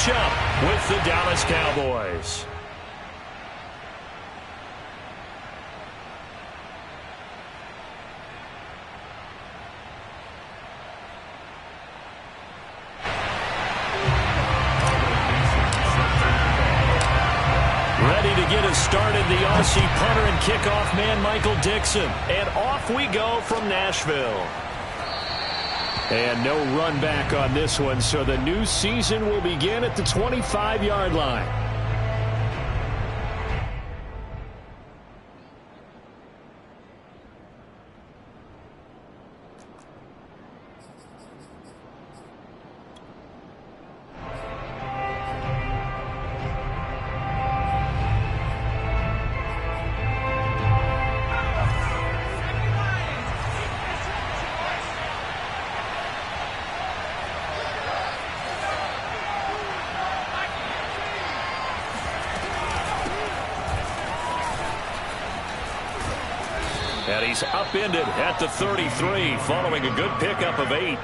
matchup with the Dallas Cowboys. Ready to get us started, the Aussie punter and kickoff man, Michael Dixon. And off we go from Nashville. And no run back on this one, so the new season will begin at the 25-yard line. And he's upended at the 33 following a good pickup of 8.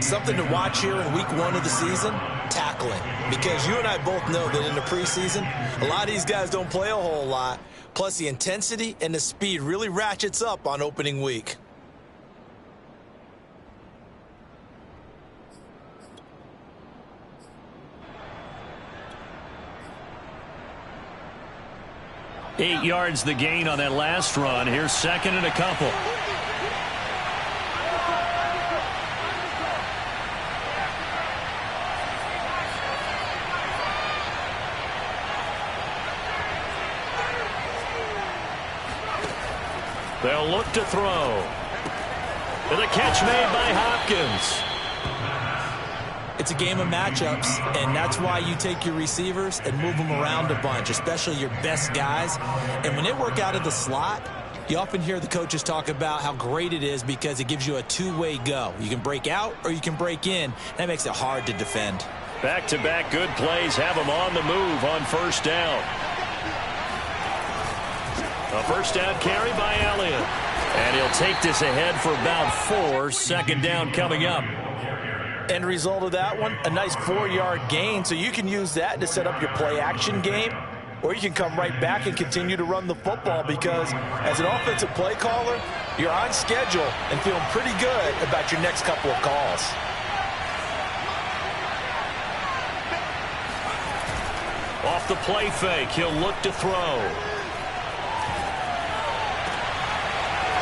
Something to watch here in week 1 of the season, tackling. Because you and I both know that in the preseason, a lot of these guys don't play a whole lot. Plus the intensity and the speed really ratchets up on opening week. Eight yards the gain on that last run. Here's second and a couple. They'll look to throw. And the catch made by Hopkins. It's a game of matchups, and that's why you take your receivers and move them around a bunch, especially your best guys. And when they work out of the slot, you often hear the coaches talk about how great it is because it gives you a two-way go. You can break out or you can break in. That makes it hard to defend. Back-to-back good plays have them on the move on first down. A first down carry by Elliott. And he'll take this ahead for about 4. Second down coming up. End result of that one, a nice 4-yard gain. So you can use that to set up your play-action game, or you can come right back and continue to run the football because as an offensive play caller, you're on schedule and feeling pretty good about your next couple of calls. Off the play fake, he'll look to throw.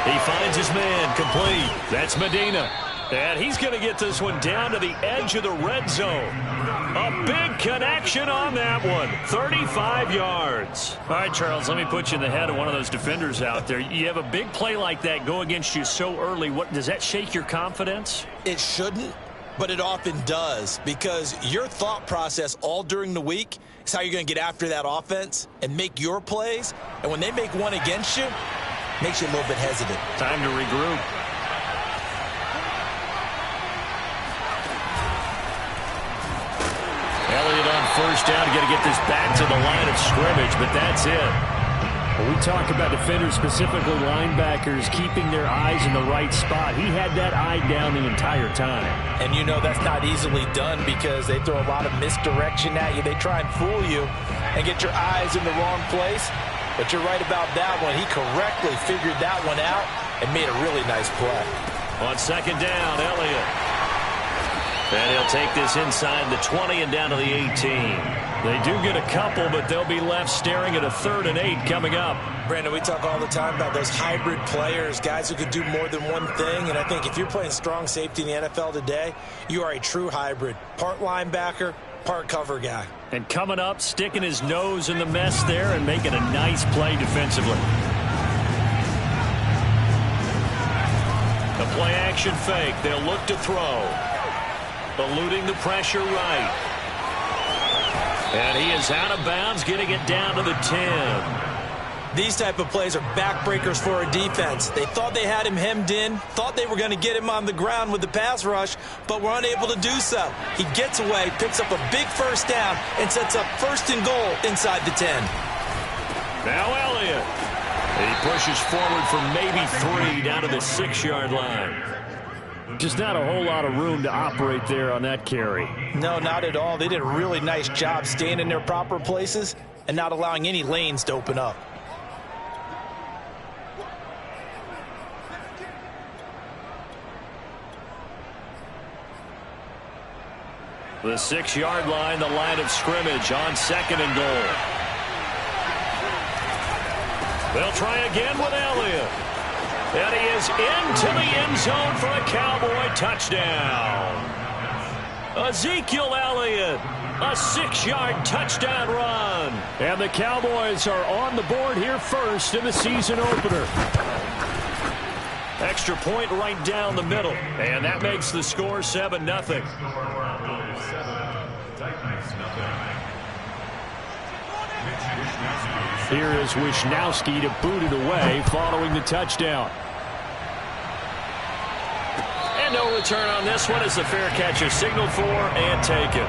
He finds his man, complete. That's Medina. And he's going to get this one down to the edge of the red zone. A big connection on that one. 35 yards. All right, Charles, let me put you in the head of one of those defenders out there. You have a big play like that go against you so early. Does that shake your confidence? It shouldn't, but it often does because your thought process all during the week is how you're going to get after that offense and make your plays. And when they make one against you, it makes you a little bit hesitant. Time to regroup. Elliott on first down. Got to get this back to the line of scrimmage, but that's it. Well, we talk about defenders, specifically linebackers, keeping their eyes in the right spot. He had that eye down the entire time. And you know that's not easily done because they throw a lot of misdirection at you. They try and fool you and get your eyes in the wrong place. But you're right about that one. He correctly figured that one out and made a really nice play. On second down, Elliott. And he'll take this inside the 20 and down to the 18. They do get a couple, but they'll be left staring at a 3rd and 8 coming up. Brandon, we talk all the time about those hybrid players, guys who could do more than one thing. And I think if you're playing strong safety in the NFL today, you are a true hybrid. Part linebacker, part cover guy. And coming up, sticking his nose in the mess there and making a nice play defensively. The play action fake. They'll look to throw. Eluding the pressure right. And he is out of bounds, getting it down to the 10. These type of plays are backbreakers for a defense. They thought they had him hemmed in, thought they were going to get him on the ground with the pass rush, but were unable to do so. He gets away, picks up a big first down, and sets up 1st and goal inside the 10. Now Elliott. He pushes forward for maybe 3 down to the 6-yard line. Just not a whole lot of room to operate there on that carry. No, not at all. They did a really nice job staying in their proper places and not allowing any lanes to open up. The 6-yard line, the line of scrimmage on 2nd and goal. They'll try again with Elliott. And he is into the end zone for a Cowboy touchdown. Ezekiel Elliott, a 6-yard touchdown run. And the Cowboys are on the board here first in the season opener. Extra point right down the middle. And that makes the score 7-0. Here is Wishnowski to boot it away following the touchdown. And no return on this one as the fair catch is signaled for and taken.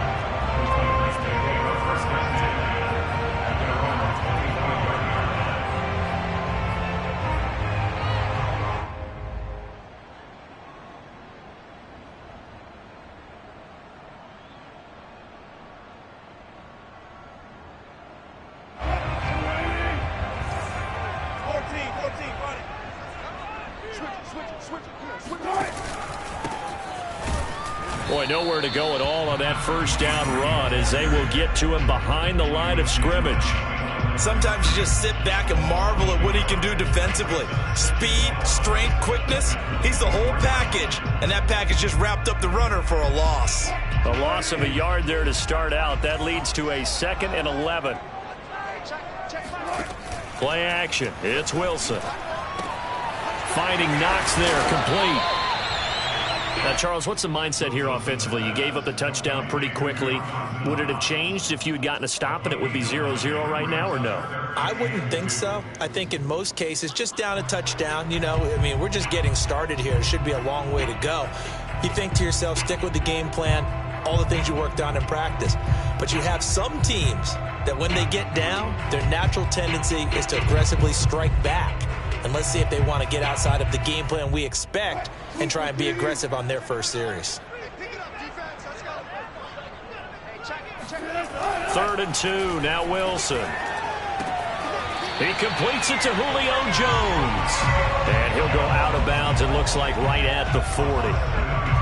Boy, nowhere to go at all on that first down run as they will get to him behind the line of scrimmage. Sometimes you just sit back and marvel at what he can do defensively. Speed, strength, quickness, he's the whole package. And that package just wrapped up the runner for a loss. A loss of a yard there to start out. That leads to a 2nd and 11. Play action. It's Wilson. Finding Knox there, complete. Now, Charles, what's the mindset here offensively? You gave up the touchdown pretty quickly. Would it have changed if you had gotten a stop and it would be 0-0 right now, or no? I wouldn't think so. I think in most cases, just down a touchdown, you know, I mean, we're just getting started here. It should be a long way to go. You think to yourself, stick with the game plan, all the things you worked on in practice. But you have some teams that when they get down, their natural tendency is to aggressively strike back. And let's see if they want to get outside of the game plan we expect and try and be aggressive on their first series. 3rd and 2, now Wilson. He completes it to Julio Jones. And he'll go out of bounds, it looks like, right at the 40.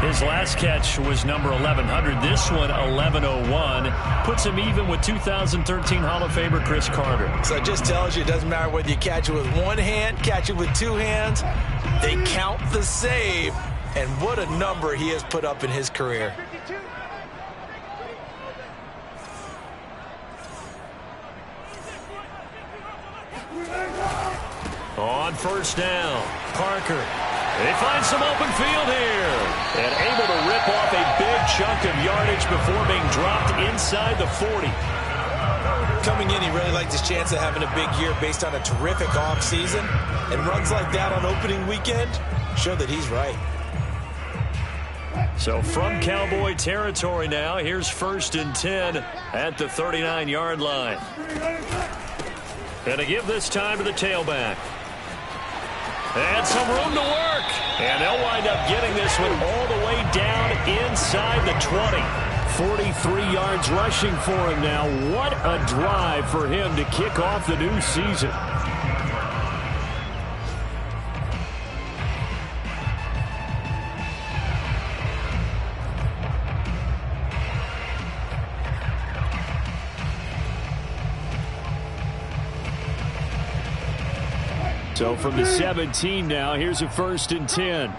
His last catch was number 1100. This one, 1101. Puts him even with 2013 Hall of Famer Chris Carter. So it just tells you it doesn't matter whether you catch it with one hand, catch it with two hands. They count the save. And what a number he has put up in his career. On first down, Parker. They find some open field here. And able to rip off a big chunk of yardage before being dropped inside the 40. Coming in, he really liked his chance of having a big year based on a terrific offseason. And runs like that on opening weekend show that he's right. So from Cowboy territory now, here's 1st and 10 at the 39-yard line. And to give this time to the tailback. And some room to work. And they'll wind up getting this one all the way down inside the 20. 43 yards rushing for him now. What a drive for him to kick off the new season. So from the 17 now, here's a 1st and 10.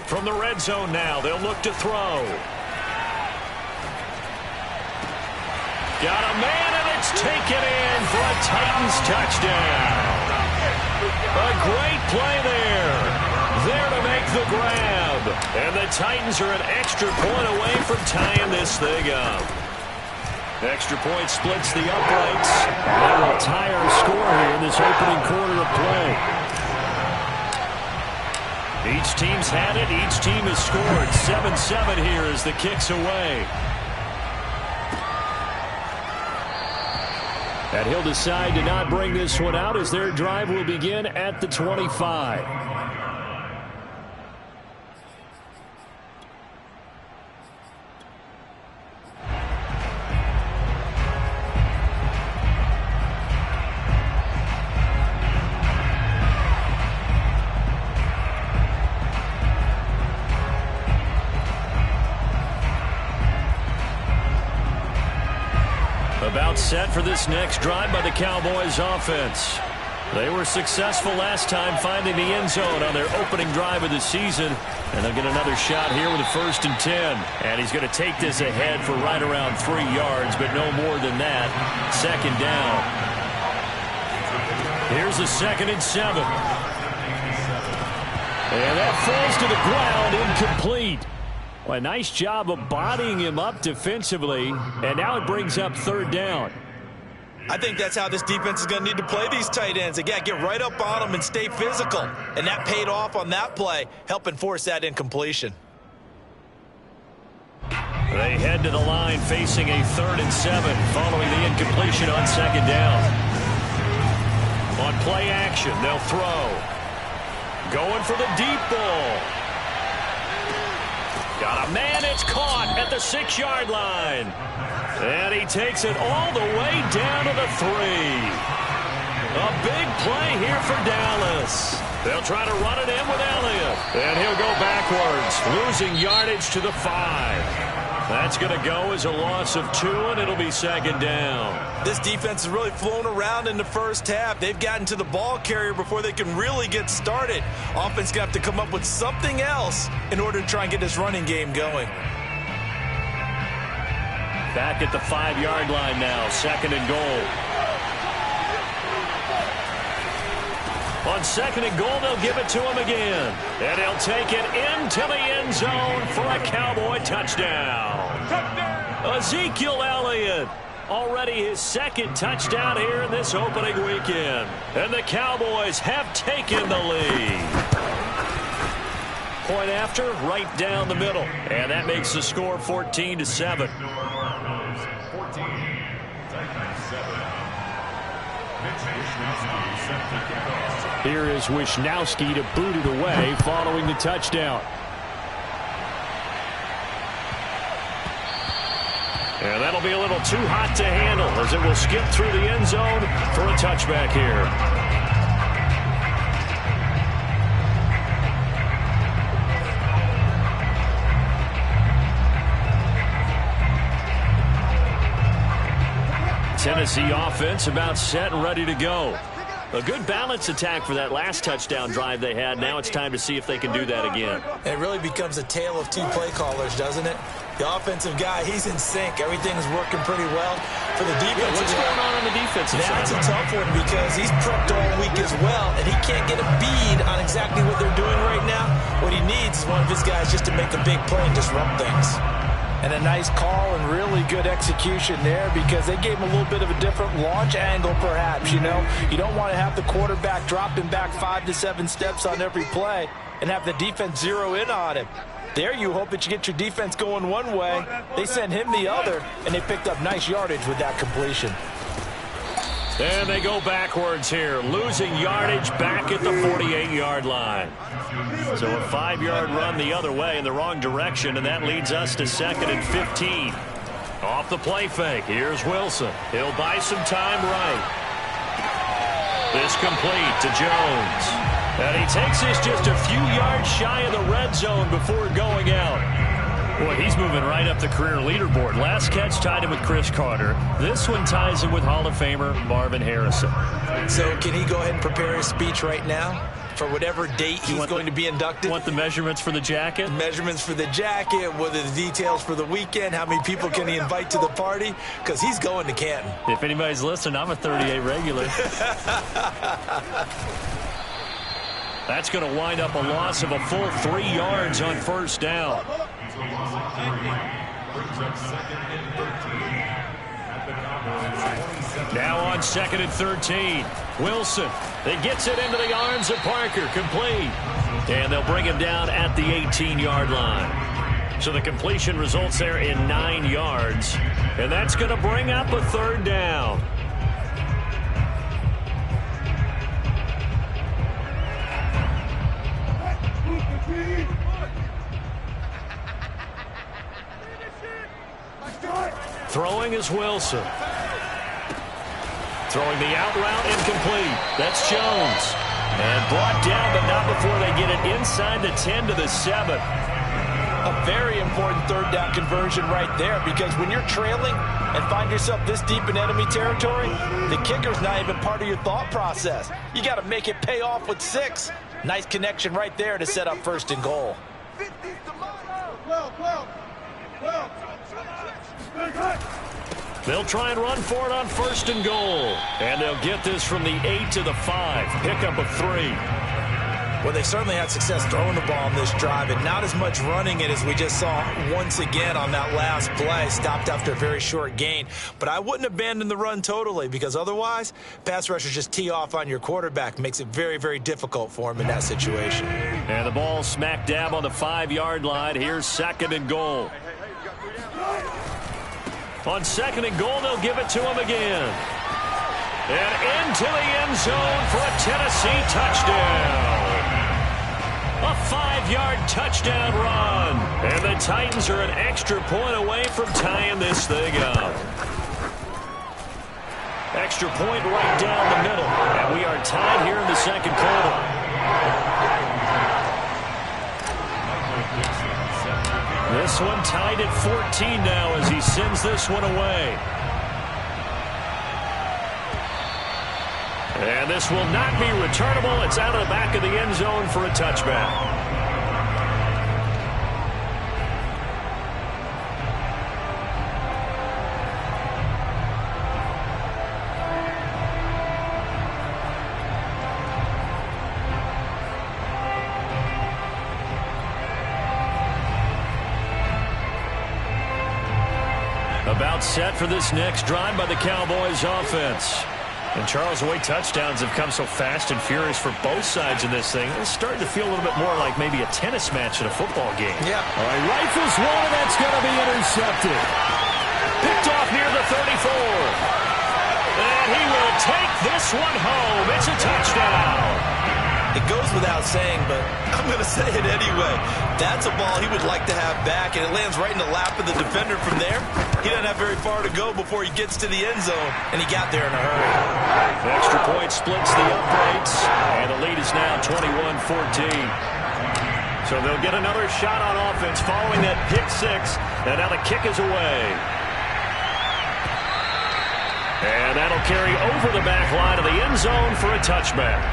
From the red zone now, they'll look to throw. Got a man, and it's taken in for a Titans touchdown. A great play there. There to make the grab. And the Titans are an extra point away from tying this thing up. Extra point splits the uprights. That will tie our score here in this opening quarter of play. Each team's had it. Each team has scored. 7-7 here as the kick's away. And he'll decide to not bring this one out as their drive will begin at the 25. About set for this next drive by the Cowboys offense. They were successful last time finding the end zone on their opening drive of the season. And they'll get another shot here with a 1st and 10. And he's going to take this ahead for right around 3 yards, but no more than that. 2nd down. Here's the 2nd and 7. And that falls to the ground, incomplete. Well, a nice job of bodying him up defensively, and now it brings up 3rd down. I think that's how this defense is going to need to play these tight ends. They got to get right up on them and stay physical. And that paid off on that play, helping force that incompletion. They head to the line facing a 3rd and 7 following the incompletion on 2nd down. On play action, they'll throw. Going for the deep ball. Got a man, it's caught at the 6-yard line. And he takes it all the way down to the 3. A big play here for Dallas. They'll try to run it in with Elliott. And he'll go backwards, losing yardage to the 5. That's going to go as a loss of 2, and it'll be 2nd down. This defense has really flown around in the first half. They've gotten to the ball carrier before they can really get started. Offense going to have to come up with something else in order to try and get this running game going. Back at the 5-yard line now, 2nd and goal. On 2nd and goal, they'll give it to him again. And he'll take it into the end zone for a Cowboy touchdown. Ezekiel Elliott, already his 2nd touchdown here in this opening weekend. And the Cowboys have taken the lead. Point after, right down the middle. And that makes the score 14-7. Here is Wishnowski to boot it away following the touchdown. And that'll be a little too hot to handle as it will skip through the end zone for a touchback here. Tennessee offense about set and ready to go. A good balance attack for that last touchdown drive they had. Now it's time to see if they can do that again. It really becomes a tale of 2 play callers, doesn't it? The offensive guy, he's in sync. Everything's working pretty well. For the defense, yeah, what's going on the defensive side? That's a tough one because he's prepped all week as well, and he can't get a bead on exactly what they're doing right now. What he needs is one of his guys just to make a big play and disrupt things. And a nice call and really good execution there because they gave him a little bit of a different launch angle perhaps, you know. You don't want to have the quarterback dropping back 5 to 7 steps on every play and have the defense zero in on him. There you hope that you get your defense going one way. They sent him the other, and they picked up nice yardage with that completion. And they go backwards here, losing yardage back at the 48-yard line. So a 5-yard run the other way in the wrong direction, and that leads us to 2nd and 15. Off the play fake, here's Wilson. He'll buy some time right. This complete to Jones. And he takes this just a few yards shy of the red zone before going out. Boy, he's moving right up the career leaderboard. Last catch tied him with Chris Carter. This one ties him with Hall of Famer Marvin Harrison. So can he go ahead and prepare his speech right now for whatever date he's going to be inducted? Want the measurements for the jacket? Measurements for the jacket, what are the details for the weekend, how many people can he invite to the party? Because he's going to Canton. If anybody's listening, I'm a 38 regular. That's going to wind up a loss of a full 3 yards on 1st down. Now on 2nd and 13. Wilson. It gets it into the arms of Parker. Complete. And they'll bring him down at the 18-yard line. So the completion results there in 9 yards. And that's going to bring up a 3rd down. Throwing is Wilson. Throwing the out route, incomplete. That's Jones. And brought down, but not before they get it inside the 10 to the 7. A very important third down conversion right there, because when you're trailing and find yourself this deep in enemy territory, the kicker's not even part of your thought process. You got to make it pay off with 6. Nice connection right there to set up 1st and goal. They'll try and run for it on 1st and goal. And they'll get this from the 8 to the 5. Pickup of 3. Well, they certainly had success throwing the ball on this drive, and not as much running it as we just saw once again on that last play. Stopped after a very short gain. But I wouldn't abandon the run totally, because otherwise, pass rushers just tee off on your quarterback. Makes it very, very difficult for him in that situation. And the ball smack dab on the 5-yard line. Here's 2nd and goal. On 2nd and goal, they'll give it to him again. And into the end zone for a Tennessee touchdown. A 5-yard touchdown run. And the Titans are an extra point away from tying this thing up. Extra point right down the middle. And we are tied here in the 2nd quarter. This one tied at 14 now as he sends this one away. And this will not be returnable. It's out of the back of the end zone for a touchback. About set for this next drive by the Cowboys offense. And Charles, the way touchdowns have come so fast and furious for both sides in this thing, it's starting to feel a little bit more like maybe a tennis match in a football game. Yeah. All right, rifles one, and that's going to be intercepted. Picked off near the 34. And he will take this one home. It's a touchdown. It goes without saying, but I'm going to say it anyway. That's a ball he would like to have back, and it lands right in the lap of the defender from there. He doesn't have very far to go before he gets to the end zone, and he got there in a hurry. The extra point splits the uprights, and the lead is now 21-14. So they'll get another shot on offense following that pick 6, and now the kick is away. And that'll carry over the back line of the end zone for a touchback.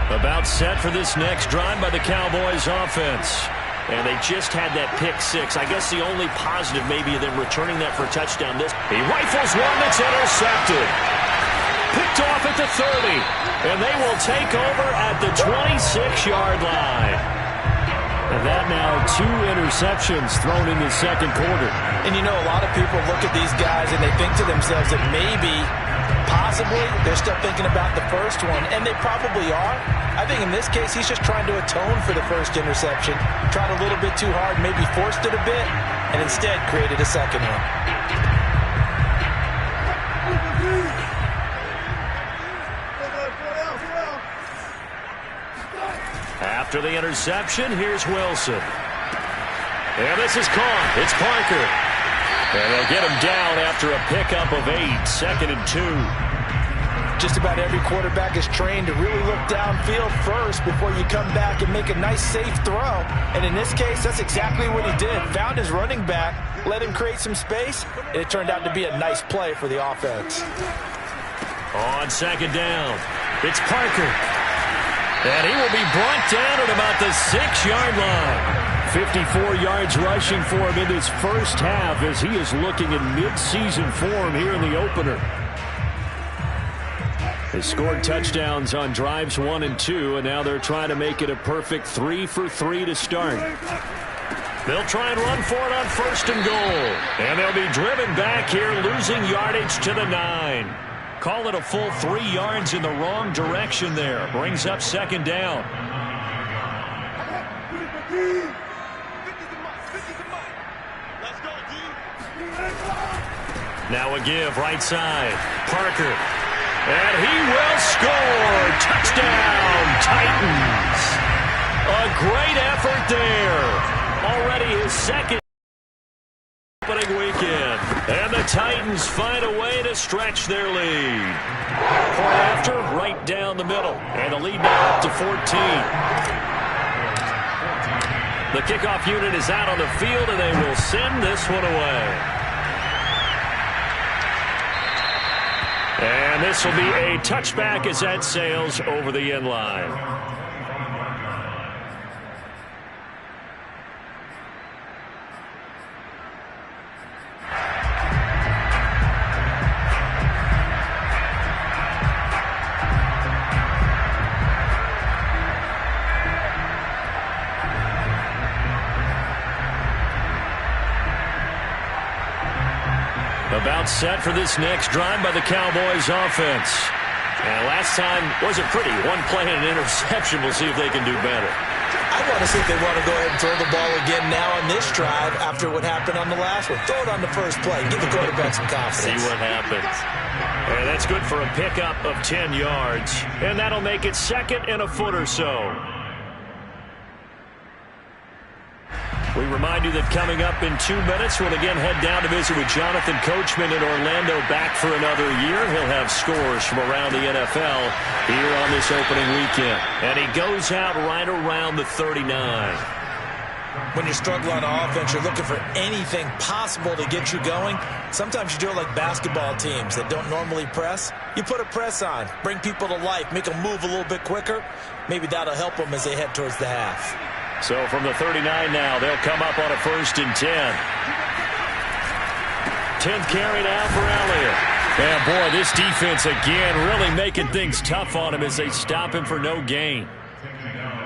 About set for this next drive by the Cowboys offense. And they just had that pick 6. I guess the only positive maybe of them returning that for a touchdown. He rifles one that's intercepted. Picked off at the 30. And they will take over at the 26-yard line. And that now 2 interceptions thrown in the 2nd quarter. And you know, a lot of people look at these guys and they think to themselves that maybe, possibly, they're still thinking about the first one. And they probably are. I think in this case, he's just trying to atone for the first interception. Tried a little bit too hard, maybe forced it a bit, and instead created a second one. After the interception, here's Wilson. And this is caught. It's Parker. And they'll get him down after a pickup of 8, 2nd and 2. Just about every quarterback is trained to really look downfield first before you come back and make a nice, safe throw. And in this case, that's exactly what he did. Found his running back, let him create some space, and it turned out to be a nice play for the offense. On 2nd down, it's Parker. And he will be brought down at about the 6-yard line. 54 yards rushing for him in this first half as he is looking in mid-season form here in the opener. They scored touchdowns on drives 1 and 2, and now they're trying to make it a perfect 3 for 3 to start. They'll try and run for it on 1st and goal. And they'll be driven back here, losing yardage to the 9. Call it a full 3 yards in the wrong direction there. Brings up 2nd down. Now a give right side. Parker. And he will score. Touchdown, Titans. A great effort there. Already his second opening weekend. And the Titans find a way to stretch their lead. Point after, right down the middle. And the lead now up to 14. The kickoff unit is out on the field, and they will send this one away. And this will be a touchback as that sails over the end line. About set for this next drive by the Cowboys offense. And last time wasn't pretty. One play and an interception. We'll see if they can do better. I want to see if they want to go ahead and throw the ball again now on this drive after what happened on the last one. Throw it on the first play. Give the quarterback some confidence. See what happens. And that's good for a pickup of 10 yards. And that'll make it second and a foot or so. We remind you that coming up in 2 minutes, we'll again head down to visit with Jonathan Coachman in Orlando, back for another year. He'll have scores from around the NFL here on this opening weekend. And he goes out right around the 39. When you struggle on offense, you're looking for anything possible to get you going. Sometimes you do it like basketball teams that don't normally press. You put a press on, bring people to life, make them move a little bit quicker. Maybe that'll help them as they head towards the half. So from the 39 now, they'll come up on a 1st and 10. 10th carry now for Elliott. And boy, this defense again really making things tough on him as they stop him for no gain.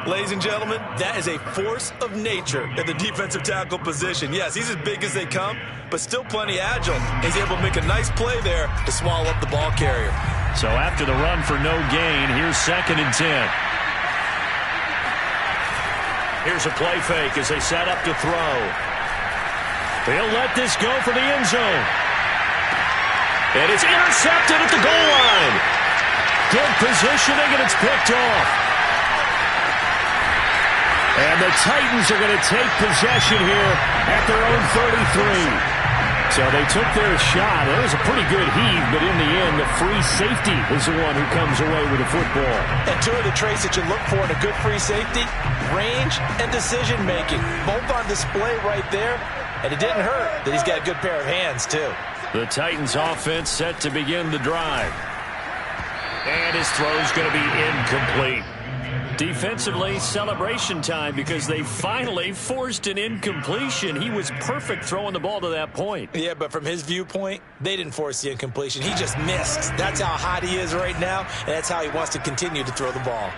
Ladies and gentlemen, that is a force of nature in the defensive tackle position. Yes, he's as big as they come, but still plenty agile. He's able to make a nice play there to swallow up the ball carrier. So after the run for no gain, here's 2nd and 10. Here's a play fake as they set up to throw. They'll let this go for the end zone. And it's intercepted at the goal line. Good positioning, and it's picked off. And the Titans are going to take possession here at their own 33. So they took their shot. It was a pretty good heave, but in the end, the free safety is the one who comes away with the football. And two of the traits that you look for in a good free safety, range and decision-making. Both on display right there, and it didn't hurt that he's got a good pair of hands, too. The Titans offense set to begin the drive. And his throw's going to be incomplete. Defensively, celebration time because they finally forced an incompletion. He was perfect throwing the ball to that point. Yeah, but from his viewpoint, they didn't force the incompletion. He just missed. That's how hot he is right now, and that's how he wants to continue to throw the ball.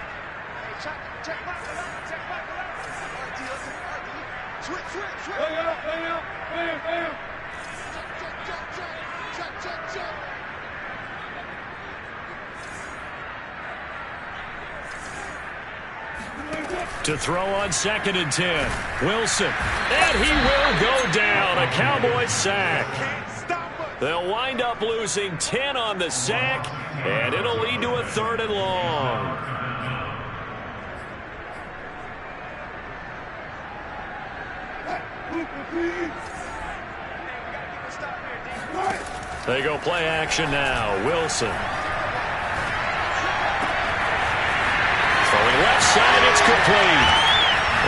To throw on 2nd and 10. Wilson. And he will go down. A Cowboys sack. They'll wind up losing 10 on the sack, and it'll lead to a 3rd and long. They go play action now. Wilson. Throwing left side, it's complete.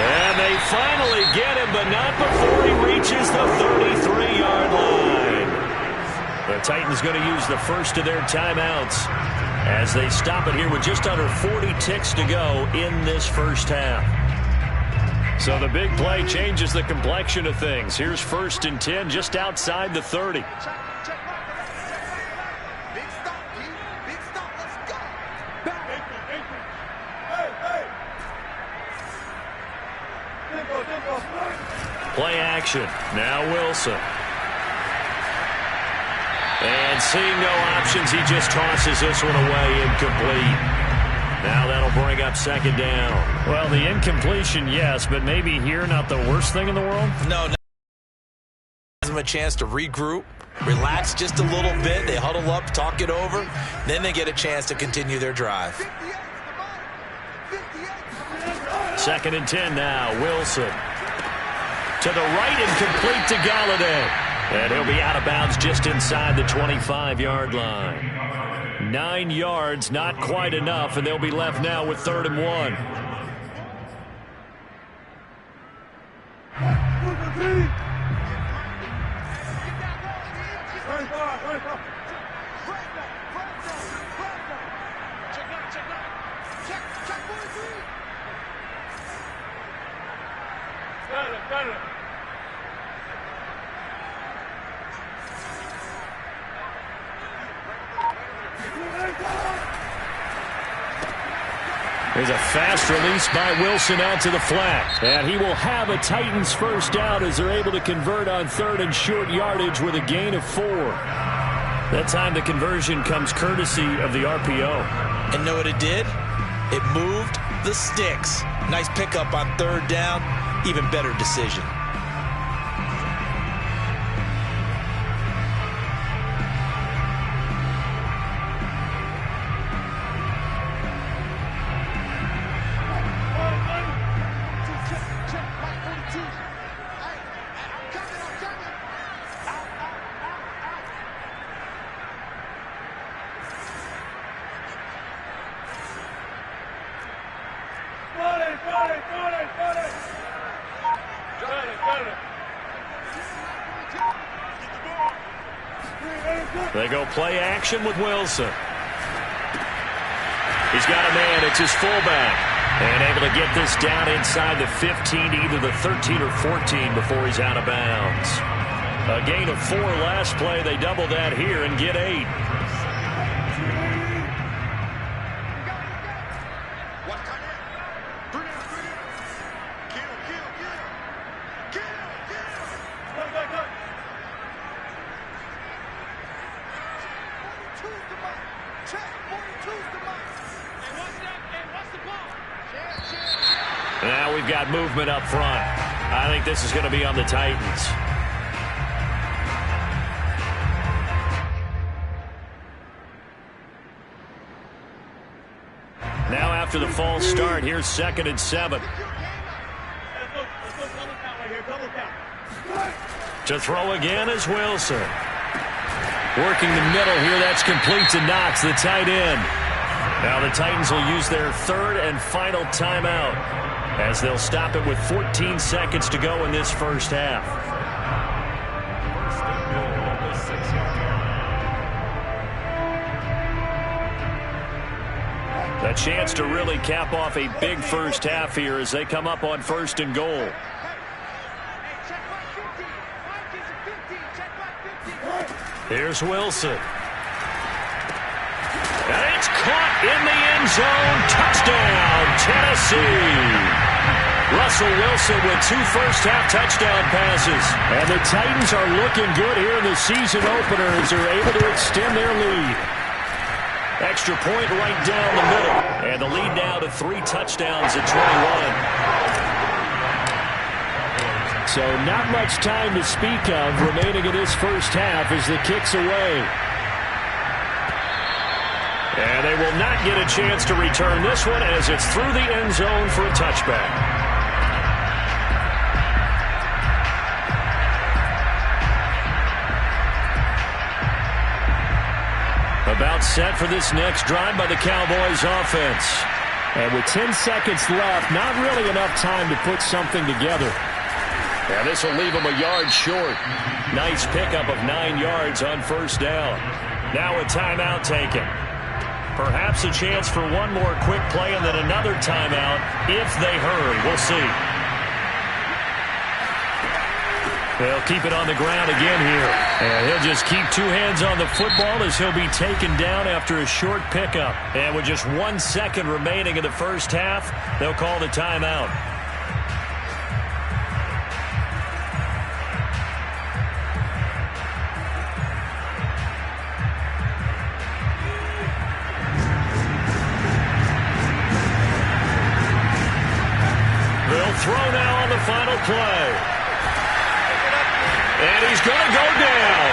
And they finally get him, but not before he reaches the 33-yard line. The Titans going to use the first of their timeouts as they stop it here with just under 40 ticks to go in this first half. So the big play changes the complexion of things. Here's 1st and 10 just outside the 30. Play action. Now Wilson. And seeing no options, he just tosses this one away, incomplete. Now that'll bring up 2nd down. Well, the incompletion, yes, but maybe here not the worst thing in the world? No, gives him a chance to regroup, Relax just a little bit. They huddle up, talk it over. Then they get a chance to continue their drive. 2nd and 10 now. Wilson. To the right and complete to Galladay. And he'll be out of bounds just inside the 25-yard line. 9 yards, not quite enough, and they'll be left now with 3rd and 1. There's a fast release by Wilson out to the flat. And he will have a Titans first down as they're able to convert on 3rd and short yardage with a gain of 4. That time the conversion comes courtesy of the RPO. And know what it did? It moved the sticks. Nice pickup on 3rd down. Even better decision. They go play action with Wilson. He's got a man. It's his fullback. And able to get this down inside the 15 to either the 13 or 14 before he's out of bounds. A gain of 4 last play. They double that here and get 8. Now we've got movement up front. I think this is going to be on the Titans. Now after the false start, here's 2nd and 7. To throw again is Wilson. Working the middle here, that's complete to Knox, the tight end. Now the Titans will use their 3rd and final timeout as they'll stop it with 14 seconds to go in this first half. A chance to really cap off a big first half here as they come up on 1st and goal. Here's Wilson. And it's caught in the end zone. Touchdown, Tennessee. Russell Wilson with 2 first-half touchdown passes. And the Titans are looking good here in the season opener as they're able to extend their lead. Extra point right down the middle. And the lead now to 3 touchdowns at 21. So not much time to speak of remaining in this first half as the kick's away. And they will not get a chance to return this one as it's through the end zone for a touchback. About set for this next drive by the Cowboys offense. And with 10 seconds left, not really enough time to put something together. And this will leave them a yard short. Nice pickup of 9 yards on 1st down. Now a timeout taken. Perhaps a chance for one more quick play and then another timeout if they hurry. We'll see. They'll keep it on the ground again here. And he'll just keep 2 hands on the football as he'll be taken down after a short pickup. And with just 1 second remaining in the first half, they'll call the timeout. They'll throw now on the final play. And he's going to go down.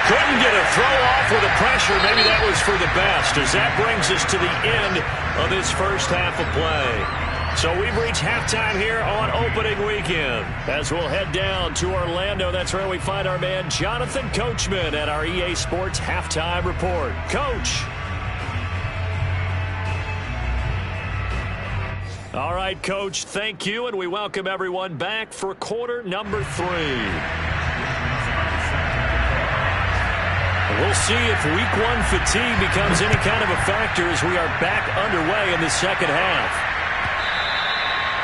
Couldn't get a throw off with the pressure. Maybe that was for the best, as that brings us to the end of this first half of play. So we've reached halftime here on opening weekend. As we'll head down to Orlando, that's where we find our man Jonathan Coachman at our EA Sports Halftime Report. Coach. All right, Coach, thank you, and we welcome everyone back for quarter number 3. We'll see if week 1 fatigue becomes any kind of a factor as we are back underway in the second half.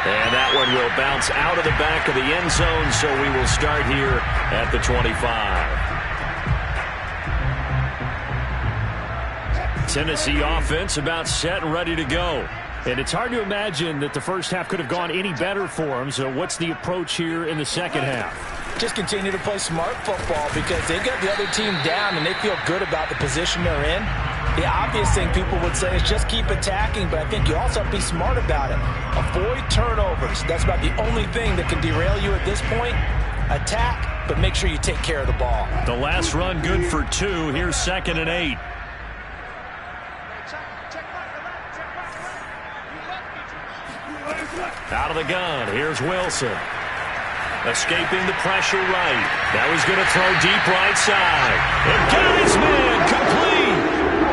And that one will bounce out of the back of the end zone, so we will start here at the 25. Tennessee offense about set and ready to go. And it's hard to imagine that the first half could have gone any better for them. So what's the approach here in the second half? Just continue to play smart football because they got the other team down and they feel good about the position they're in. The obvious thing people would say is just keep attacking, but I think you also have to be smart about it. Avoid turnovers. That's about the only thing that can derail you at this point. Attack, but make sure you take care of the ball. The last run good for 2. Here's 2nd and 8. Out of the gun. Here's Wilson. Escaping the pressure right. Now he's going to throw deep right side. And got his man complete.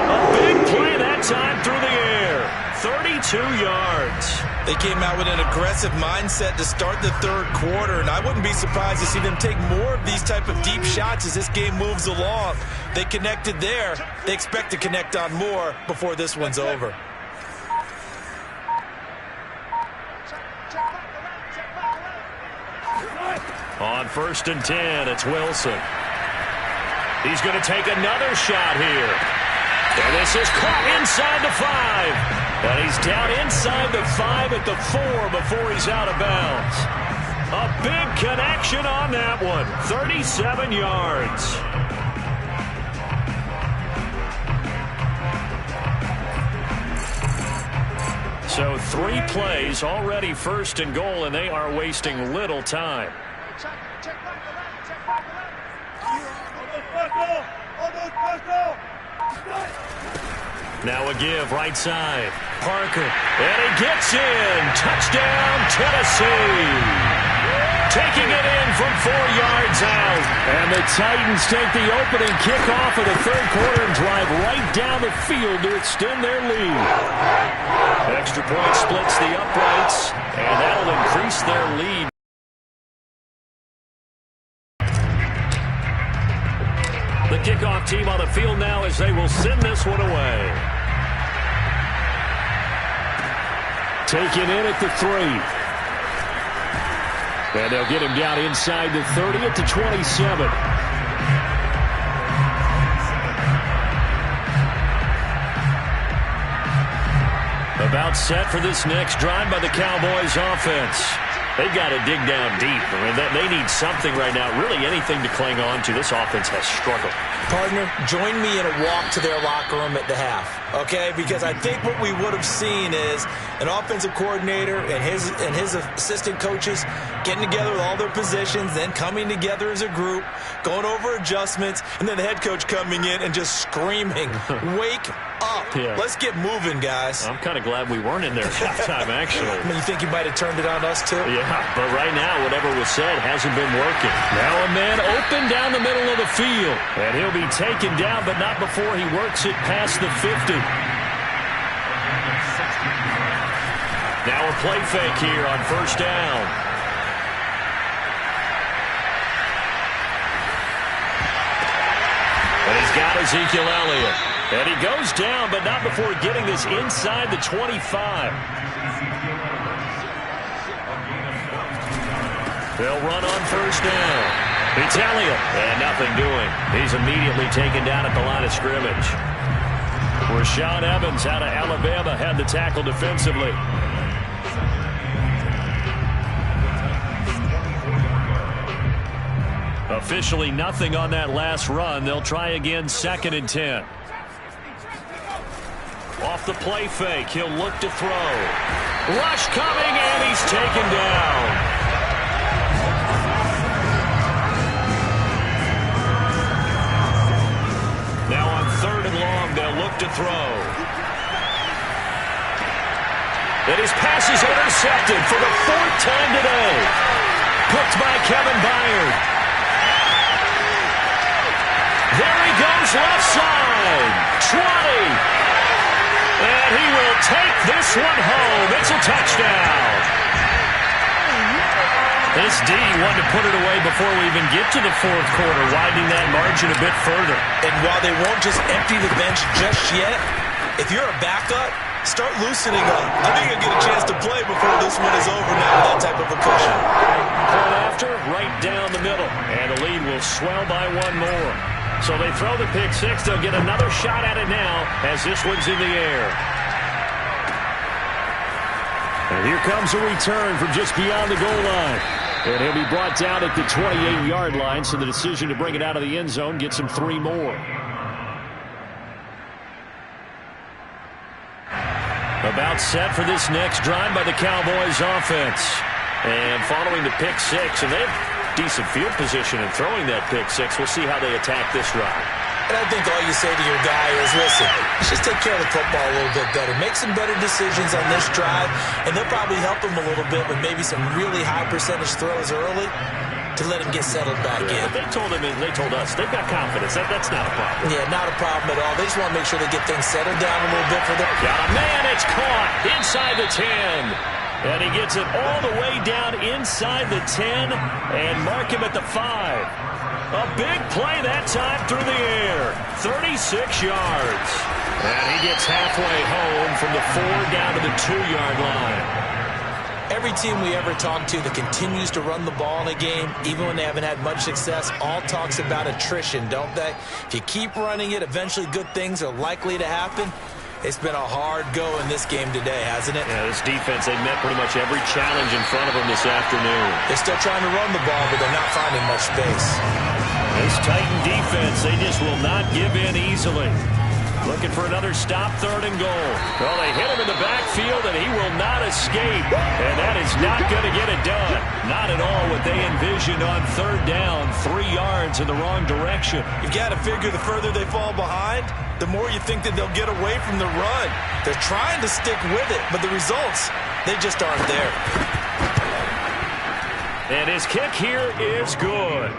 A big play that time through the air. 32 yards. They came out with an aggressive mindset to start the third quarter, and I wouldn't be surprised to see them take more of these type of deep shots as this game moves along. They connected there. They expect to connect on more before this one's over. On 1st and 10, it's Wilson. He's going to take another shot here. And this is caught inside the 5. And he's down inside the 5 at the 4 before he's out of bounds. A big connection on that one. 37 yards. So 3 plays, already 1st and goal, and they are wasting little time. Now a give, right side. Parker, and he gets in. Touchdown, Tennessee. Taking it in from 4 yards out. And the Titans take the opening kickoff of the third quarter and drive right down the field to extend their lead. Extra point splits the uprights, and that'll increase their lead. The kickoff team on the field now as they will send this one away. Taken in at the 3. And they'll get him down inside the 30 at the 27. About set for this next drive by the Cowboys offense. They've got to dig down deep. I mean, they need something right now, really anything to cling on to. This offense has struggled. Partner, join me in a walk to their locker room at the half, okay? Because I think what we would have seen is an offensive coordinator and his assistant coaches getting together with all their positions, then coming together as a group, going over adjustments, and then the head coach coming in and just screaming, wake up. Yeah. Let's get moving, guys. I'm kind of glad we weren't in there at halftime, actually. I mean, you think you might have turned it on us, too? Yeah, but right now, whatever was said hasn't been working. Now a man open down the middle of the field. And he'll be taken down, but not before he works it past the 50. Now a play fake here on 1st down. And he's got Ezekiel Elliott. And he goes down, but not before getting this inside the 25. They'll run on 1st down. It's Elliott. And nothing doing. He's immediately taken down at the line of scrimmage. Rashaan Evans out of Alabama had the tackle defensively. Officially nothing on that last run. They'll try again 2nd and 10. Off the play fake, he'll look to throw. Rush coming, and he's taken down. And his pass is intercepted for the 4th time today. Picked by Kevin Byard. There he goes left side. 20. And he will take this one home. It's a touchdown. This D wanted to put it away before we even get to the 4th quarter, widening that margin a bit further. And while they won't just empty the bench just yet, if you're a backup, start loosening up. I think you'll get a chance to play before this one is over now with that type of a cushion. Point after, right down the middle. And the lead will swell by one more. So they throw the pick six. They'll get another shot at it now as this one's in the air. And here comes a return from just beyond the goal line. And he'll be brought down at the 28-yard line, so the decision to bring it out of the end zone gets him 3 more. About set for this next drive by the Cowboys offense. And following the pick six, and they have decent field position in throwing that pick six. We'll see how they attack this drive. And I think all you say to your guy is, listen, let's just take care of the football a little bit better. Make some better decisions on this drive, and they'll probably help him a little bit with maybe some really high percentage throws early to let him get settled back in. They told him, and they told us, they've got confidence. That's not a problem. Yeah, not a problem at all. They just want to make sure they get things settled down a little bit for them. Got a man, it's caught inside the 10. And he gets it all the way down inside the 10 and mark him at the 5. A big play that time through the air. 36 yards. And he gets halfway home from the 4 down to the 2-yard line. Every team we ever talk to that continues to run the ball in a game, even when they haven't had much success, all talks about attrition, don't they? If you keep running it, eventually good things are likely to happen. It's been a hard go in this game today, hasn't it? Yeah, this defense, they met pretty much every challenge in front of them this afternoon. They're still trying to run the ball, but they're not finding much space. This Titan defense, they just will not give in easily. Looking for another stop, 3rd and goal. Well, they hit him in the backfield, and he will not escape. And that is not going to get it done. Not at all what they envisioned on 3rd down. 3 yards in the wrong direction. You've got to figure the further they fall behind, the more you think that they'll get away from the run. They're trying to stick with it, but the results, they just aren't there. And his kick here is good.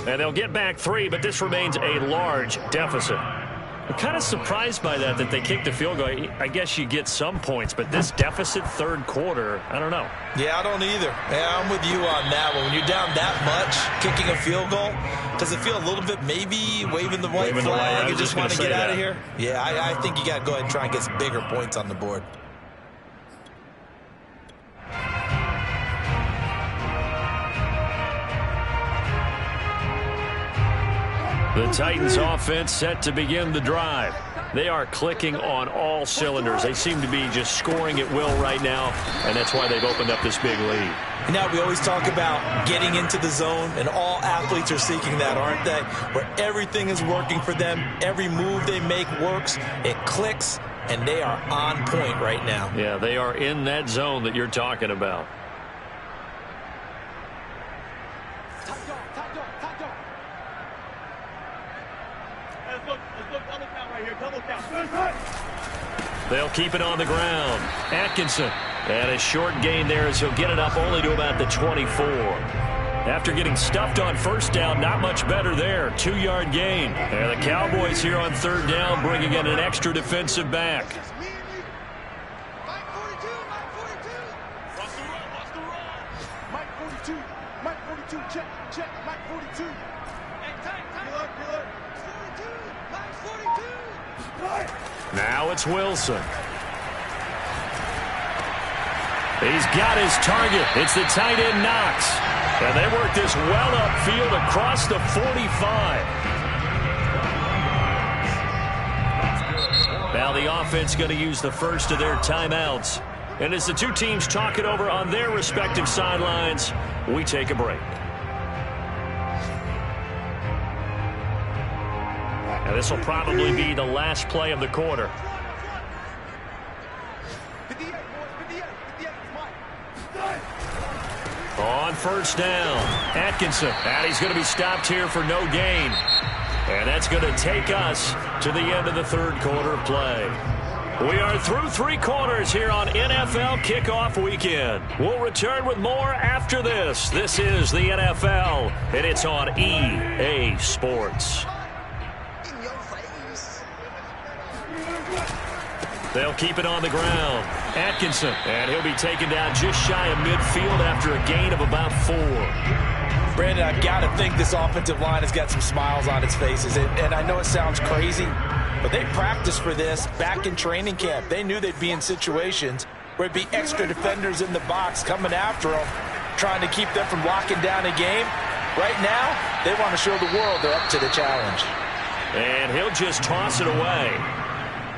And they'll get back 3, but this remains a large deficit. I'm kind of surprised by that they kicked the field goal. I guess you get some points, but this deficit 3rd quarter, I don't know. Yeah, I don't either. Yeah, I'm with you on that one. When you're down that much, kicking a field goal, does it feel a little bit maybe waving the white flag and just want to get out of here? Yeah, I think you got to go ahead and try and get some bigger points on the board. The Titans offense set to begin the drive. They are clicking on all cylinders. They seem to be just scoring at will right now, and that's why they've opened up this big lead. Now, we always talk about getting into the zone, and all athletes are seeking that, aren't they? Where everything is working for them, every move they make works, it clicks, and they are on point right now. Yeah, they are in that zone that you're talking about. They'll keep it on the ground. Atkinson. And a short gain there as he'll get it up only to about the 24. After getting stuffed on 1st down, not much better there. 2-yard gain. And the Cowboys here on 3rd down bringing in an extra defensive back. Now it's Wilson. He's got his target. It's the tight end Knox. And they work this well upfield across the 45. Now the offense going to use the first of their timeouts. And as the two teams talk it over on their respective sidelines, we take a break. Now this will probably be the last play of the quarter. On 1st down, Atkinson. And he's going to be stopped here for no gain. And that's going to take us to the end of the 3rd quarter of play. We are through 3 quarters here on NFL Kickoff Weekend. We'll return with more after this. This is the NFL, and it's on EA Sports. They'll keep it on the ground. Atkinson, and he'll be taken down just shy of midfield after a gain of about 4. Brandon, I've got to think this offensive line has got some smiles on its faces. And I know it sounds crazy, but they practiced for this back in training camp. They knew they'd be in situations where it'd be extra defenders in the box coming after them, trying to keep them from locking down a game. Right now, they want to show the world they're up to the challenge. And he'll just toss it away.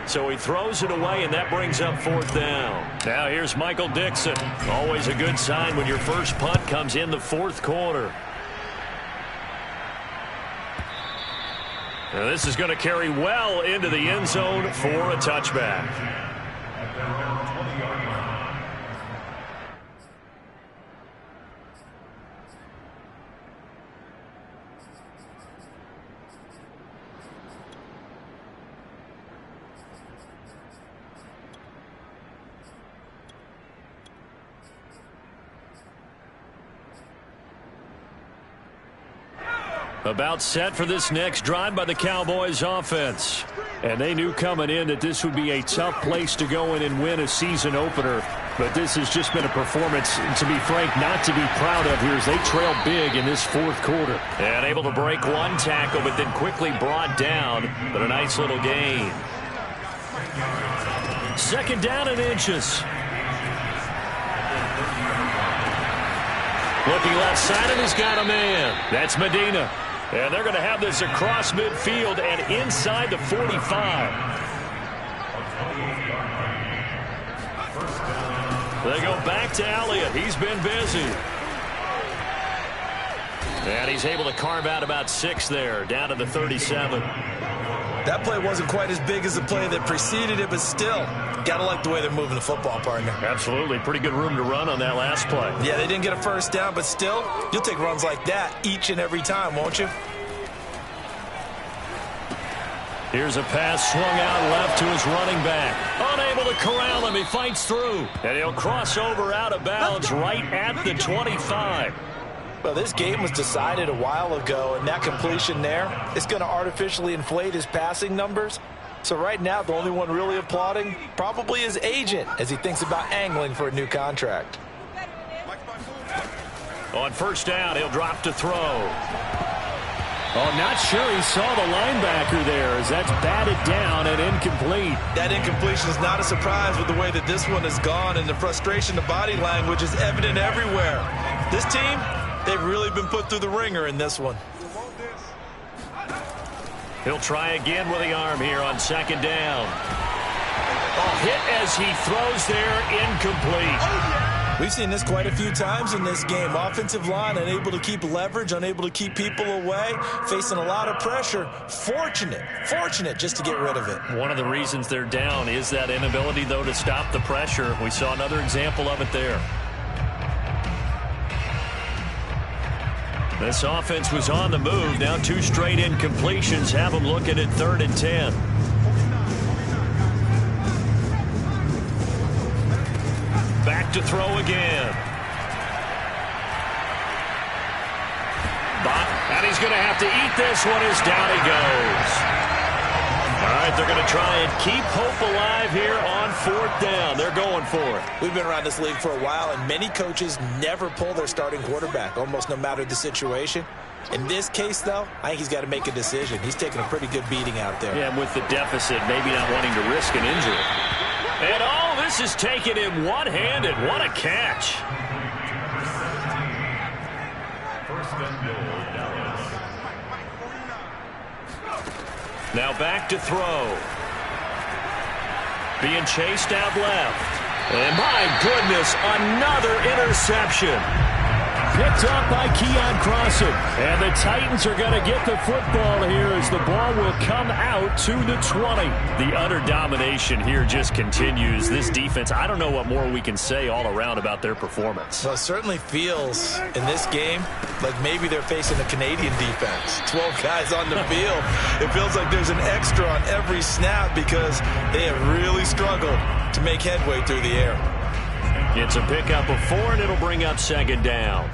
So he throws it away, and that brings up 4th down. Now here's Michael Dixon. Always a good sign when your first punt comes in the 4th quarter. Now this is going to carry well into the end zone for a touchback. About set for this next drive by the Cowboys offense. And they knew coming in that this would be a tough place to go in and win a season opener. But this has just been a performance, to be frank, not to be proud of here as they trail big in this 4th quarter. And able to break one tackle, but then quickly brought down. But a nice little gain. 2nd down and inches. Looking left side, and he's got a man. That's Medina. And they're going to have this across midfield and inside the 45. They go back to Elliott. He's been busy. And he's able to carve out about 6 there, down to the 37. That play wasn't quite as big as the play that preceded it, but still, got to like the way they're moving the football, partner. Absolutely. Pretty good room to run on that last play. Yeah, they didn't get a first down, but still, you'll take runs like that each and every time, won't you? Here's a pass swung out left to his running back. Unable to corral him. He fights through. And he'll cross over out of bounds right at the 25. Well, this game was decided a while ago, and that completion there is going to artificially inflate his passing numbers. So right now, the only one really applauding probably his agent as he thinks about angling for a new contract. On 1st down, he'll drop to throw. Oh, not sure he saw the linebacker there as that's batted down and incomplete. That incompletion is not a surprise with the way that this one has gone, and the frustration, the body language is evident everywhere. This team, they've really been put through the ringer in this one. He'll try again with the arm here on 2nd down. A hit as he throws there, incomplete. We've seen this quite a few times in this game. Offensive line unable to keep leverage, unable to keep people away, facing a lot of pressure. Fortunate just to get rid of it. One of the reasons they're down is that inability, though, to stop the pressure. We saw another example of it there. This offense was on the move. Now 2 straight incompletions have them looking at 3rd and 10. Back to throw again. And he's going to have to eat this one as down he goes. All right, they're going to try and keep hope alive here on 4th down. They're going for it. We've been around this league for a while, and many coaches never pull their starting quarterback, almost no matter the situation. In this case, though, I think he's got to make a decision. He's taking a pretty good beating out there. Yeah, with the deficit, maybe not wanting to risk an injury. And all this is taken in one-handed. What a catch. Now back to throw. Being chased out left. And my goodness, another interception. Picked up by Keon Crossan. And the Titans are going to get the football here as the ball will come out to the 20. The utter domination here just continues. This defense, I don't know what more we can say all around about their performance. Well, it certainly feels in this game like maybe they're facing a Canadian defense. 12 guys on the field. It feels like there's an extra on every snap because they have really struggled to make headway through the air. It's a pickup of 4, and it'll bring up second down.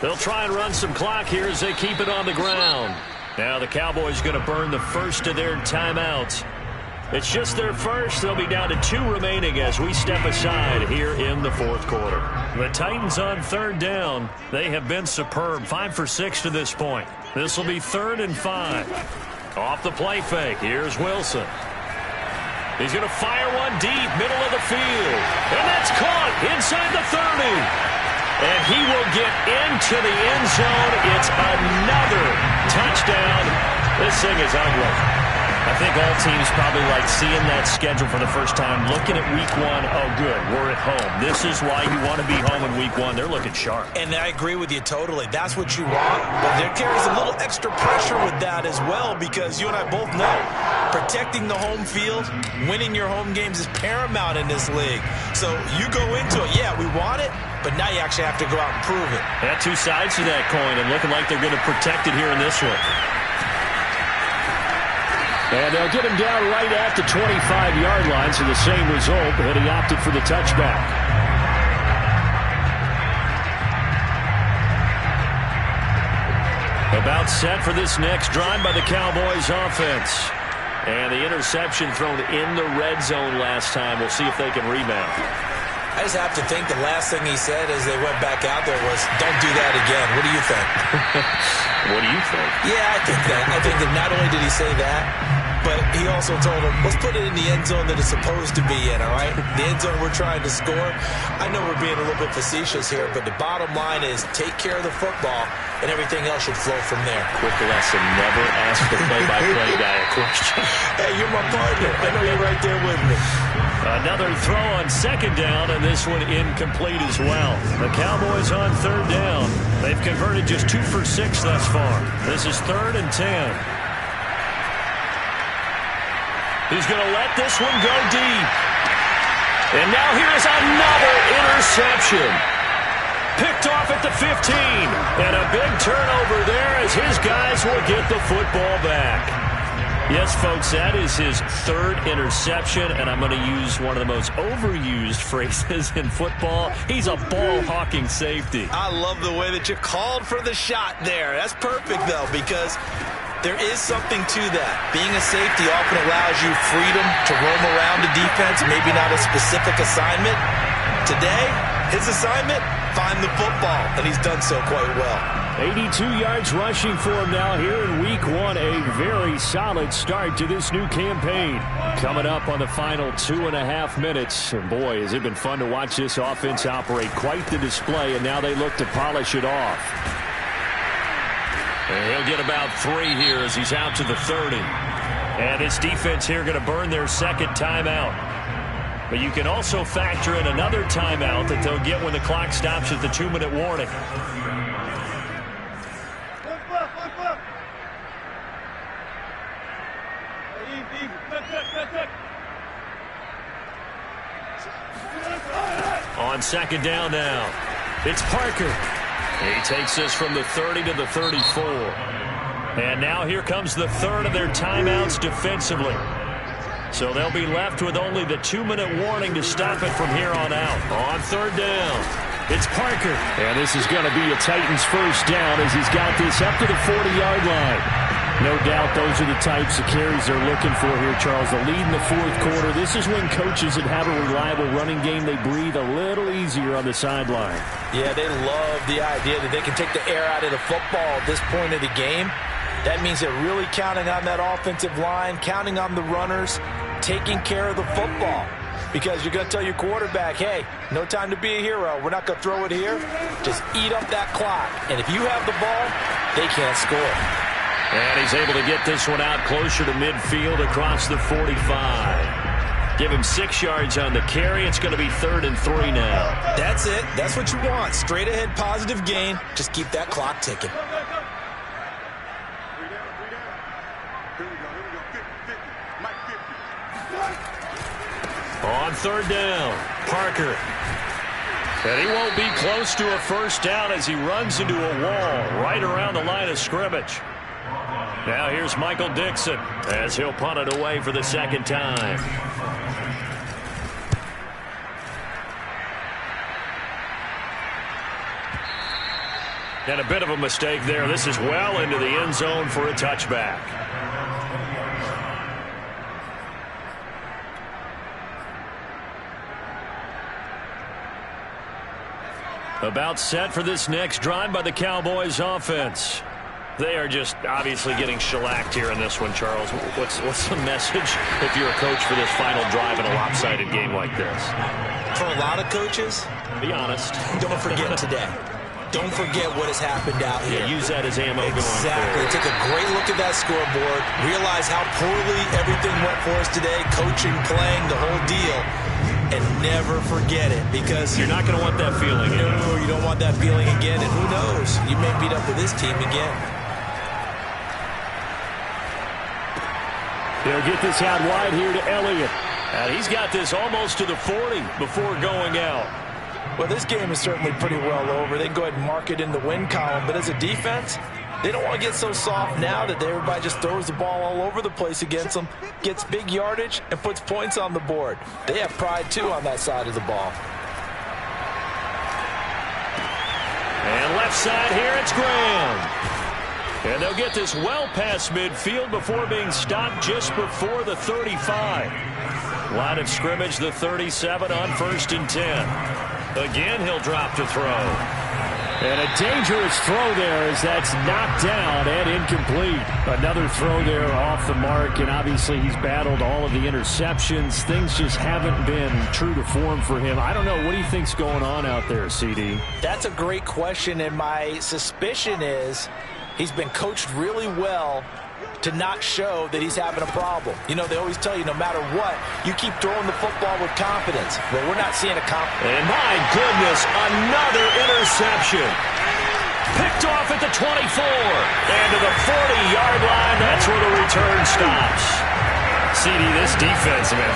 They'll try and run some clock here as they keep it on the ground. Now the Cowboys going to burn the first of their timeouts. It's just their first. They'll be down to 2 remaining as we step aside here in the fourth quarter. The Titans on third down. They have been superb. 5 for 6 to this point. This will be 3rd and 5. Off the play fake. Here's Wilson. He's going to fire one deep, middle of the field. And that's caught inside the 30. And he will get into the end zone. It's another touchdown. This thing is ugly. I think all teams probably like seeing that schedule for the first time, looking at week 1. Oh, good, we're at home. This is why you want to be home in week 1. They're looking sharp. And I agree with you totally. That's what you want. But there carries a little extra pressure with that as well because you and I both know protecting the home field, winning your home games is paramount in this league. So you go into it, yeah, we want it, but now you actually have to go out and prove it. Had 2 sides to that coin and looking like they're going to protect it here in this one. And they'll get him down right at the 25-yard line, so the same result, but he opted for the touchback. About set for this next drive by the Cowboys offense. And the interception thrown in the red zone last time. We'll see if they can rebound. I just have to think the last thing he said as they went back out there was, don't do that again. What do you think? What do you think? Yeah, I think that. I think that not only did he say that, but he also told him, let's put it in the end zone that it's supposed to be in, all right? The end zone we're trying to score. I know we're being a little bit facetious here, but the bottom line is take care of the football, and everything else should flow from there. Quick lesson, never ask the play-by-play guy a question. Hey, you're my partner. I know you're right there with me. Another throw on second down, and this one incomplete as well. The Cowboys on third down. They've converted just 2 for 6 thus far. This is 3rd and 10. He's going to let this one go deep. And now here's another interception. Picked off at the 15. And a big turnover there as his guys will get the football back. Yes, folks, that is his 3rd interception, and I'm going to use one of the most overused phrases in football. He's a ball-hawking safety. I love the way that you called for the shot there. That's perfect, though, because there is something to that. Being a safety often allows you freedom to roam around the defense, maybe not a specific assignment. Today, his assignment, find the football, and he's done so quite well. 82 yards rushing for him now here in week 1. A very solid start to this new campaign. Coming up on the final 2.5 minutes. And boy, has it been fun to watch this offense operate. Quite the display, and now they look to polish it off. And he'll get about 3 here as he's out to the 30. And this defense here going to burn their second timeout. But you can also factor in another timeout that they'll get when the clock stops at the 2-minute warning. On second down now, it's Parker. He takes this from the 30 to the 34. And now here comes the 3rd of their timeouts defensively. So they'll be left with only the 2-minute warning to stop it from here on out. On third down, it's Parker. And this is going to be a Titans first down as he's got this up to the 40-yard line. No doubt those are the types of carries they're looking for here, Charles. The lead in the fourth quarter. This is when coaches that have a reliable running game, they breathe a little easier on the sideline. Yeah, they love the idea that they can take the air out of the football at this point of the game. That means they're really counting on that offensive line, counting on the runners, taking care of the football. Because you're going to tell your quarterback, hey, no time to be a hero. We're not going to throw it here. Just eat up that clock. And if you have the ball, they can't score. And he's able to get this one out closer to midfield across the 45. Give him 6 yards on the carry. It's going to be 3rd and 3 now. That's it. That's what you want. Straight ahead positive gain. Just keep that clock ticking. On 3rd down, Parker. And he won't be close to a first down as he runs into a wall right around the line of scrimmage. Now here's Michael Dixon as he'll punt it away for the 2nd time. And a bit of a mistake there. This is well into the end zone for a touchback. About set for this next drive by the Cowboys offense. They are just obviously getting shellacked here in this one, Charles. What's the message if you're a coach for this final drive in a lopsided game like this? For a lot of coaches, be honest. Don't forget today. Don't forget what has happened out here. Yeah, use that as ammo. Exactly. Take a great look at that scoreboard. Realize how poorly everything went for us today. Coaching, playing, the whole deal. And never forget it, because you're not going to want that feeling again. No, you don't want that feeling again. And who knows? You may beat up with this team again. They'll get this out wide here to Elliott. And he's got this almost to the 40 before going out. Well, this game is certainly pretty well over. They can go ahead and mark it in the win column. But as a defense, they don't want to get so soft now that everybody just throws the ball all over the place against them, gets big yardage, and puts points on the board. They have pride, too, on that side of the ball. And left side here, it's Graham. And they'll get this well past midfield before being stopped just before the 35. Line of scrimmage, the 37 on 1st and 10. Again, he'll drop to throw. And a dangerous throw there as that's knocked down and incomplete. Another throw there off the mark, and obviously he's battled all of the interceptions. Things just haven't been true to form for him. I don't know. What do you think's going on out there, CD? That's a great question, and my suspicion is he's been coached really well to not show that he's having a problem. You know, they always tell you no matter what, you keep throwing the football with confidence. Well, we're not seeing a confidence. And my goodness, another interception. Picked off at the 24. And to the 40-yard line, that's where the return stops. CD, this defense, man,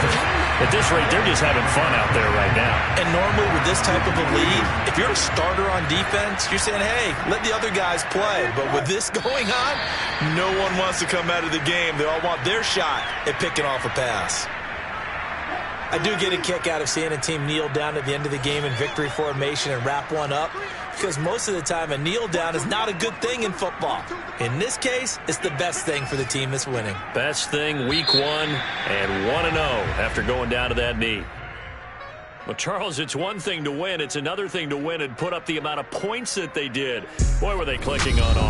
at this rate, they're just having fun out there right now. And normally with this type of a lead, if you're a starter on defense, you're saying, hey, let the other guys play. But with this going on, no one wants to come out of the game. They all want their shot at picking off a pass. I do get a kick out of seeing a team kneel down at the end of the game in victory formation and wrap one up, because most of the time a kneel down is not a good thing in football. In this case, it's the best thing for the team that's winning. Best thing week 1 and 1-0 after going down to that knee. Well, Charles, it's one thing to win. It's another thing to win and put up the amount of points that they did. Boy, were they clicking on offense.